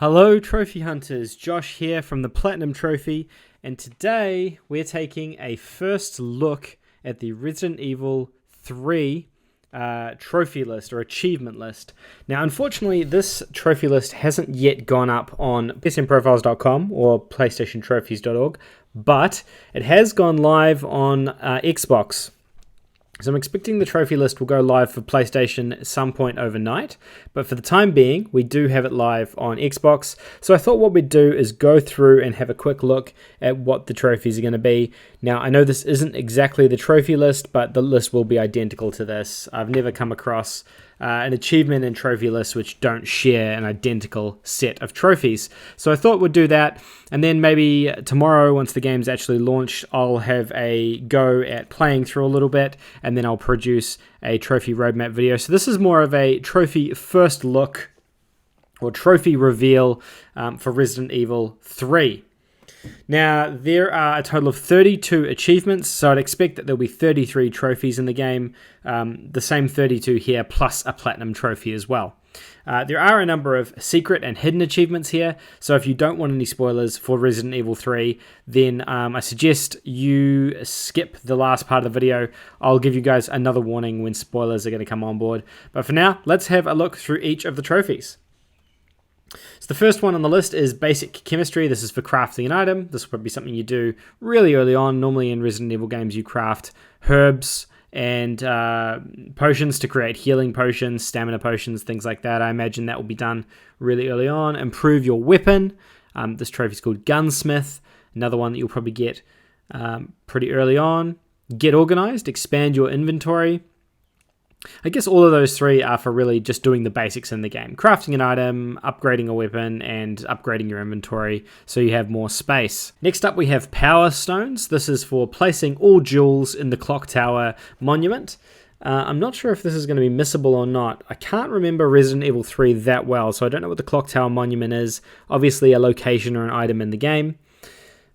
Hello Trophy Hunters, Josh here from the Platinum Trophy, and today we're taking a first look at the Resident Evil 3 trophy list or achievement list. Now unfortunately this trophy list hasn't yet gone up on psnprofiles.com or playstationtrophies.org, but it has gone live on Xbox. So I'm expecting the trophy list will go live for PlayStation at some point overnight, but for the time being, we do have it live on Xbox. So I thought what we'd do is go through and have a quick look at what the trophies are going to be. Now, I know this isn't exactly the trophy list, but the list will be identical to this. I've never come across an achievement and trophy list which don't share an identical set of trophies. So I thought we'd do that, and then maybe tomorrow, once the game's actually launched, I'll have a go at playing through a little bit, and then I'll produce a trophy roadmap video. So this is more of a trophy first look or trophy reveal for Resident Evil 3. Now, there are a total of 32 achievements, so I'd expect that there'll be 33 trophies in the game, the same 32 here, plus a platinum trophy as well. There are a number of secret and hidden achievements here, so if you don't want any spoilers for Resident Evil 3, then I suggest you skip the last part of the video. I'll give you guys another warning when spoilers are going to come on board. But for now, let's have a look through each of the trophies. So the first one on the list is Basic Chemistry. This is for crafting an item. This will probably be something you do really early on. Normally in Resident Evil games you craft herbs and potions to create healing potions, stamina potions, things like that. I imagine that will be done really early on. Improve your weapon. This trophy is called Gunsmith. Another one that you'll probably get pretty early on. Get Organized. Expand your inventory. I guess all of those three are for really just doing the basics in the game. Crafting an item, upgrading a weapon, and upgrading your inventory so you have more space. Next up we have Power Stones. This is for placing all jewels in the Clock Tower monument. I'm not sure if this is going to be missable or not. I can't remember Resident Evil 3 that well, so I don't know what the Clock Tower monument is. Obviously a location or an item in the game.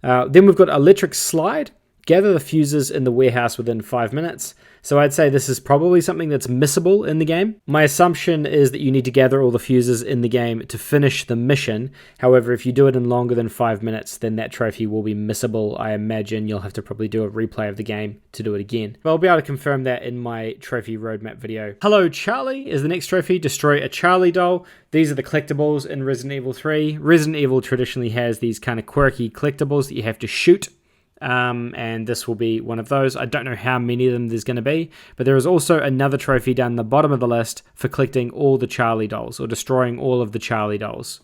Then we've got Electric Slide. Gather the fuses in the warehouse within 5 minutes. So I'd say this is probably something that's missable in the game. My assumption is that you need to gather all the fuses in the game to finish the mission. However, if you do it in longer than 5 minutes, then that trophy will be missable. I imagine you'll have to probably do a replay of the game to do it again. But I'll be able to confirm that in my trophy roadmap video. Hello Charlie is the next trophy. Destroy a Charlie doll. These are the collectibles in Resident Evil 3. Resident Evil traditionally has these kind of quirky collectibles that you have to shoot. And this will be one of those. I don't know how many of them there's going to be, but there is also another trophy down the bottom of the list for collecting all the Charlie dolls or destroying all of the Charlie dolls.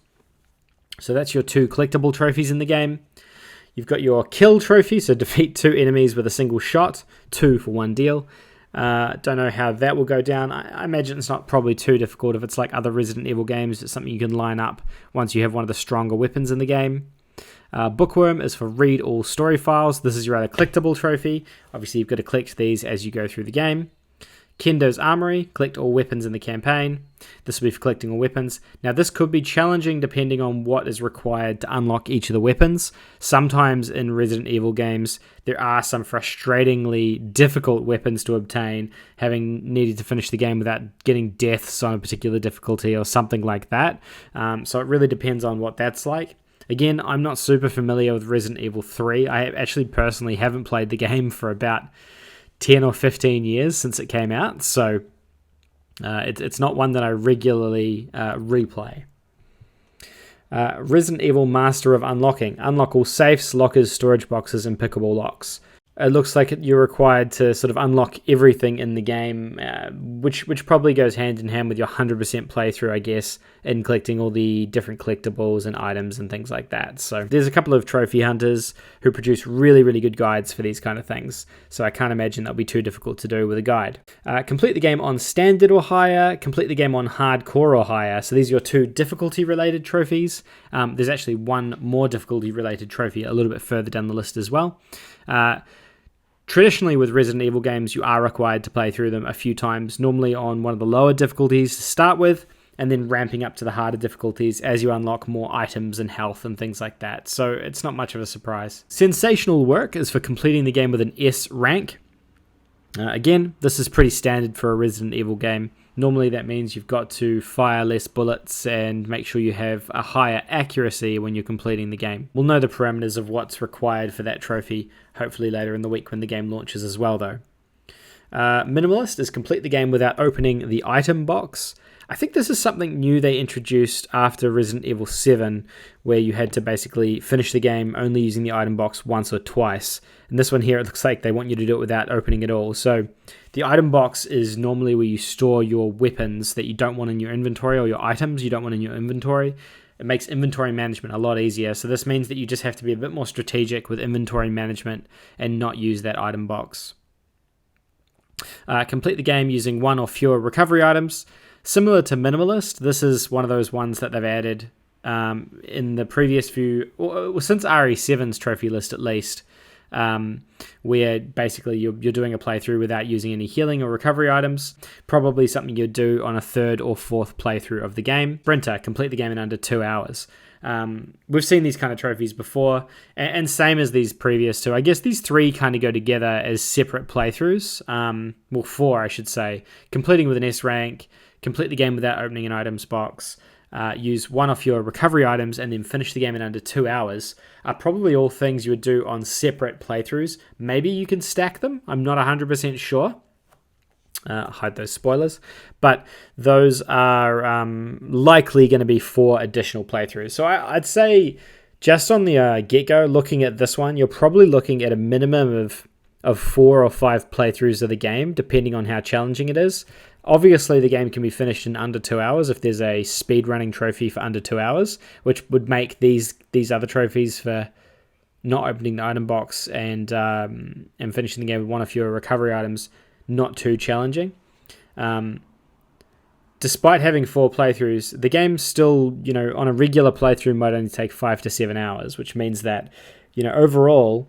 So that's your two collectible trophies in the game. You've got your kill trophy, so defeat 2 enemies with a single shot, 2 for 1 deal. Don't know how that will go down. I imagine it's not probably too difficult if it's like other Resident Evil games. It's something you can line up once you have one of the stronger weapons in the game. Bookworm is for read all story files. This is your other collectible trophy. Obviously, you've got to collect these as you go through the game. Kendo's Armory, collect all weapons in the campaign. This will be for collecting all weapons. Now, this could be challenging depending on what is required to unlock each of the weapons. Sometimes in Resident Evil games, there are some frustratingly difficult weapons to obtain, having needed to finish the game without getting deaths on a particular difficulty or something like that. So it really depends on what that's like. Again, I'm not super familiar with Resident Evil 3. I actually personally haven't played the game for about 10 or 15 years since it came out, so it's not one that I regularly replay. Resident Evil Master of Unlocking. Unlock all safes, lockers, storage boxes, and pickable locks. It looks like you're required to sort of unlock everything in the game, which probably goes hand in hand with your 100% playthrough, I guess, in collecting all the different collectibles and items and things like that. So there's a couple of trophy hunters who produce really, really good guides for these kind of things. So I can't imagine that'll be too difficult to do with a guide. Complete the game on standard or higher. Complete the game on hardcore or higher. So these are your 2 difficulty-related trophies. There's actually one more difficulty-related trophy a little bit further down the list as well. Traditionally with Resident Evil games, you are required to play through them a few times, normally on one of the lower difficulties to start with, and then ramping up to the harder difficulties as you unlock more items and health and things like that. So it's not much of a surprise. Sensational Work is for completing the game with an S rank. Again, this is pretty standard for a Resident Evil game. Normally that means you've got to fire less bullets and make sure you have a higher accuracy when you're completing the game. We'll know the parameters of what's required for that trophy hopefully later in the week when the game launches as well though. Minimalist is complete the game without opening the item box. I think this is something new they introduced after Resident Evil 7, where you had to basically finish the game only using the item box once or twice. And this one here, it looks like they want you to do it without opening it all. So the item box is normally where you store your weapons that you don't want in your inventory, or your items you don't want in your inventory. It makes inventory management a lot easier. So this means that you just have to be a bit more strategic with inventory management and not use that item box. Complete the game using one or fewer recovery items. Similar to Minimalist, this is one of those ones that they've added in the previous few, well, since RE7's trophy list at least, where basically you're doing a playthrough without using any healing or recovery items. Probably something you'd do on a third or fourth playthrough of the game. Sprinter, complete the game in under 2 hours. We've seen these kind of trophies before, and same as these previous two. I guess these three kind of go together as separate playthroughs. Well, 4, I should say. Completing with an S rank, complete the game without opening an items box, use one or fewer recovery items, and then finish the game in under 2 hours are probably all things you would do on separate playthroughs. Maybe you can stack them. I'm not 100% sure. Hide those spoilers. But those are likely going to be 4 additional playthroughs. So I'd say just on the get-go, looking at this one, you're probably looking at a minimum of 4 or 5 playthroughs of the game, depending on how challenging it is. Obviously, the game can be finished in under 2 hours if there's a speedrunning trophy for under 2 hours, which would make these other trophies for not opening the item box and finishing the game with one or fewer recovery items not too challenging. Despite having 4 playthroughs, the game still, on a regular playthrough might only take 5 to 7 hours, which means that, overall,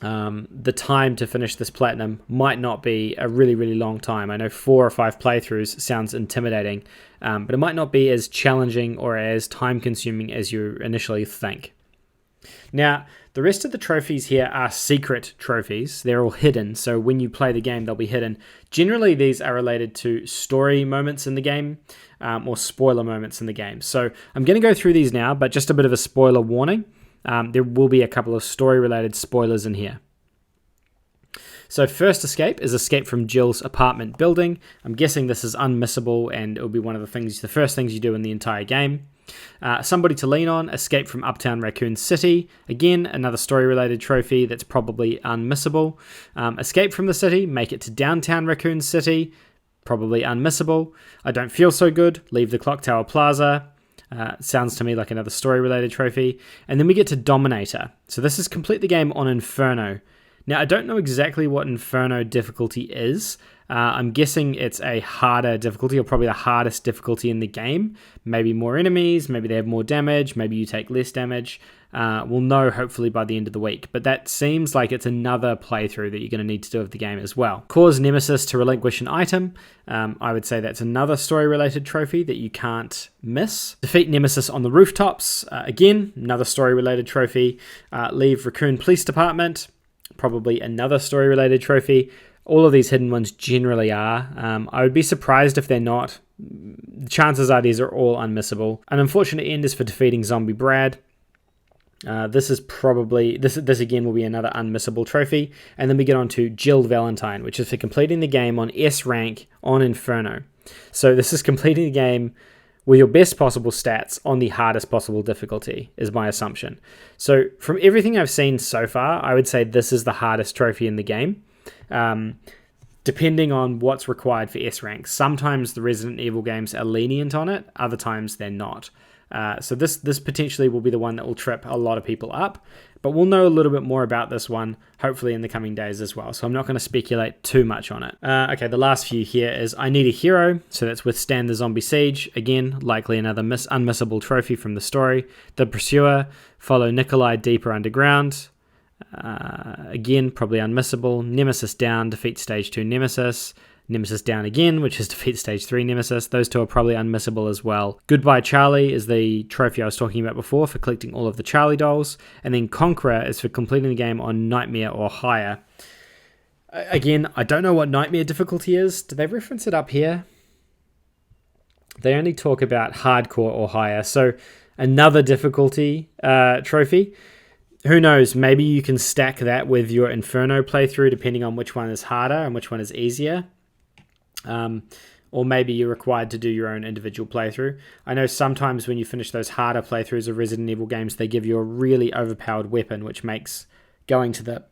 the time to finish this platinum might not be a really, really long time. I know 4 or 5 playthroughs sounds intimidating, but it might not be as challenging or as time-consuming as you initially think. Now, the rest of the trophies here are secret trophies. They're all hidden, so when you play the game, they'll be hidden. Generally, these are related to story moments in the game, or spoiler moments in the game. So I'm going to go through these now, but just a bit of a spoiler warning. There will be a couple of story-related spoilers in here. So first escape is escape from Jill's apartment building. I'm guessing this is unmissable, and it'll be one of the first things you do in the entire game. Somebody to lean on, escape from Uptown Raccoon City. Again, another story-related trophy that's probably unmissable. Escape from the city, make it to Downtown Raccoon City. Probably unmissable. I Don't Feel So Good, leave the Clock Tower Plaza. Sounds to me like another story-related trophy. And then we get to Dominator. So this is complete the game on Inferno. Now, I don't know exactly what Inferno difficulty is. I'm guessing it's a harder difficulty, or probably the hardest difficulty in the game. Maybe more enemies, maybe they have more damage, maybe you take less damage. We'll know hopefully by the end of the week. But that seems like it's another playthrough that you're going to need to do of the game as well. Cause Nemesis to relinquish an item. I would say that's another story-related trophy that you can't miss. Defeat Nemesis on the rooftops. Again, another story-related trophy. Leave Raccoon Police Department. Probably another story-related trophy. All of these hidden ones generally are. I would be surprised if they're not. Chances are these are all unmissable. An unfortunate end is for defeating Zombie Brad. This again will be another unmissable trophy. And then we get on to Jill Valentine, which is for completing the game on S rank on Inferno. So this is completing the game with your best possible stats on the hardest possible difficulty, is my assumption. So from everything I've seen so far, I would say this is the hardest trophy in the game. Depending on what's required for S rank. Sometimes the Resident Evil games are lenient on it, other times they're not. So this potentially will be the one that will trip a lot of people up, but we'll know a little bit more about this one hopefully in the coming days as well, so I'm not going to speculate too much on it. Okay, the last few here is I Need a Hero, so that's withstand the zombie siege. Again, likely another unmissable trophy from the story. The Pursuer, follow Nikolai deeper underground. Again, probably unmissable. Nemesis down, defeat stage 2 Nemesis. Nemesis down again, which is defeat stage 3 Nemesis. Those two are probably unmissable as well. Goodbye Charlie is the trophy I was talking about before for collecting all of the Charlie dolls. And then Conqueror is for completing the game on Nightmare or higher. Again, I don't know what Nightmare difficulty is. Do they reference it up here? They only talk about hardcore or higher. So another difficulty trophy. Who knows? Maybe you can stack that with your Inferno playthrough, depending on which one is harder and which one is easier. Or maybe you're required to do your own individual playthrough. I know sometimes when you finish those harder playthroughs of Resident Evil games, they give you a really overpowered weapon, which makes going to the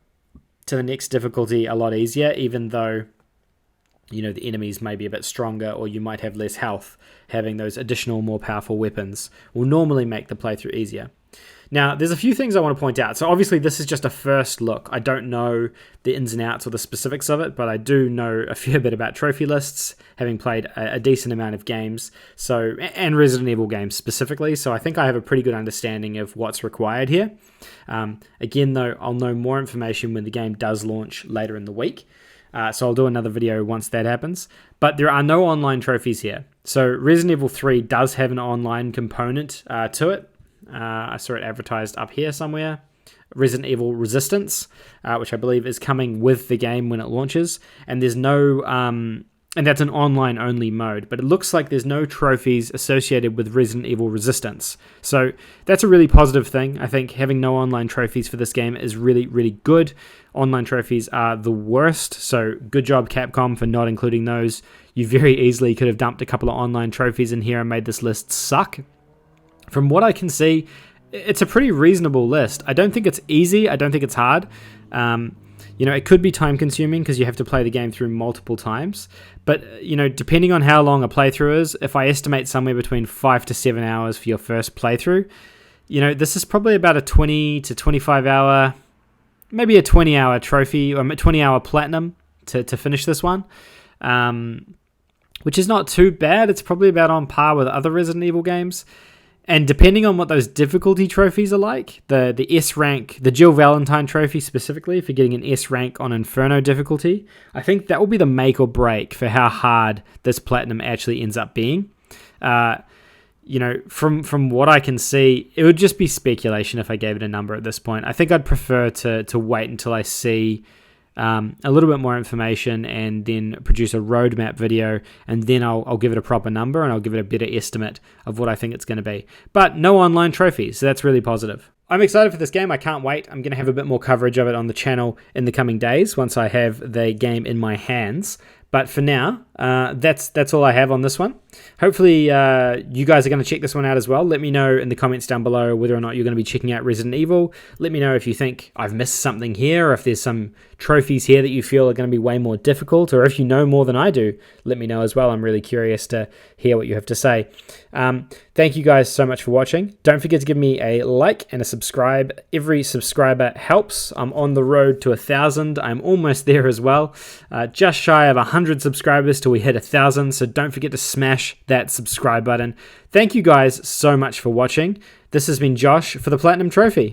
next difficulty a lot easier, even though the enemies may be a bit stronger or you might have less health. Having those additional, more powerful weapons will normally make the playthrough easier. Now, there's a few things I want to point out. So obviously this is just a first look. I don't know the ins and outs or the specifics of it, but I do know a fair bit about trophy lists, having played a decent amount of games, and Resident Evil games specifically. So I think I have a pretty good understanding of what's required here. Again, though, I'll know more information when the game does launch later in the week. So I'll do another video once that happens. But there are no online trophies here. So Resident Evil 3 does have an online component to it. I saw it advertised up here somewhere. Resident Evil Resistance, which I believe is coming with the game when it launches. And there's no... and that's an online-only mode, but it looks like there's no trophies associated with Resident Evil Resistance. So that's a really positive thing. I think having no online trophies for this game is really, really good. Online trophies are the worst, so good job Capcom for not including those. You very easily could have dumped a couple of online trophies in here and made this list suck. From what I can see, it's a pretty reasonable list. I don't think it's easy. I don't think it's hard. It could be time consuming because you have to play the game through multiple times. But, depending on how long a playthrough is, if I estimate somewhere between 5 to 7 hours for your first playthrough, this is probably about a 20 to 25 hour, maybe a 20 hour trophy or a 20 hour platinum to finish this one, which is not too bad. It's probably about on par with other Resident Evil games. And depending on what those difficulty trophies are like, the S rank, the Jill Valentine trophy specifically for getting an S rank on Inferno difficulty, I think that will be the make or break for how hard this platinum actually ends up being. From what I can see, it would just be speculation if I gave it a number at this point. I think I'd prefer to wait until I see a little bit more information and then produce a roadmap video, and then I'll give it a proper number and I'll give it a better estimate of what I think it's going to be. But no online trophies, so that's really positive. I'm excited for this game. I can't wait. I'm going to have a bit more coverage of it on the channel in the coming days once I have the game in my hands. But for now, that's all I have on this one. Hopefully, you guys are going to check this one out as well. Let me know in the comments down below whether or not you're going to be checking out Resident Evil. Let me know if you think I've missed something here, or if there's some trophies here that you feel are going to be way more difficult, or if you know more than I do, let me know as well. I'm really curious to hear what you have to say. Thank you guys so much for watching. Don't forget to give me a like and a subscribe. Every subscriber helps. I'm on the road to 1,000. I'm almost there as well. Just shy of 100 subscribers till we hit 1,000, so don't forget to smash that subscribe button. Thank you guys so much for watching. This has been Josh for the Platinum Trophy.